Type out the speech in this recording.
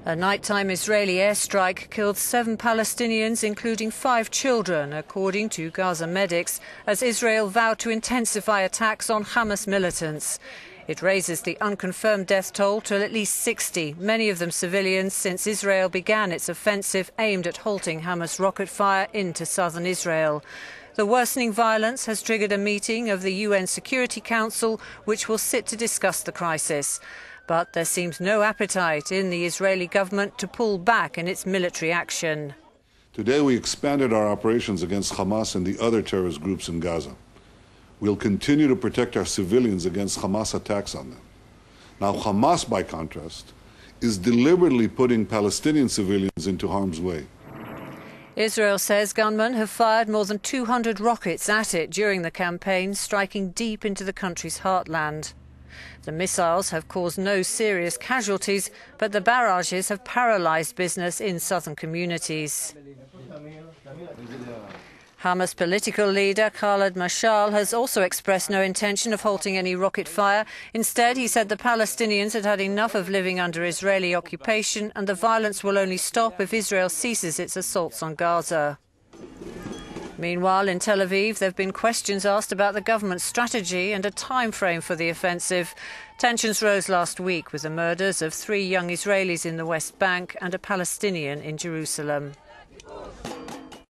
A nighttime Israeli airstrike killed 7 Palestinians, including 5 children, according to Gaza medics, as Israel vowed to intensify attacks on Hamas militants. It raises the unconfirmed death toll to at least 60, many of them civilians, since Israel began its offensive aimed at halting Hamas rocket fire into southern Israel. The worsening violence has triggered a meeting of the UN Security Council, which will sit to discuss the crisis. But there seems no appetite in the Israeli government to pull back in its military action. Today we expanded our operations against Hamas and the other terrorist groups in Gaza. We'll continue to protect our civilians against Hamas attacks on them. Now, Hamas, by contrast, is deliberately putting Palestinian civilians into harm's way. Israel says gunmen have fired more than 200 rockets at it during the campaign, striking deep into the country's heartland. The missiles have caused no serious casualties, but the barrages have paralysed business in southern communities. Hamas political leader Khaled Mashal has also expressed no intention of halting any rocket fire. Instead, he said the Palestinians had had enough of living under Israeli occupation and the violence will only stop if Israel ceases its assaults on Gaza. Meanwhile, in Tel Aviv, there have been questions asked about the government's strategy and a time frame for the offensive. Tensions rose last week with the murders of 3 young Israelis in the West Bank and a Palestinian in Jerusalem.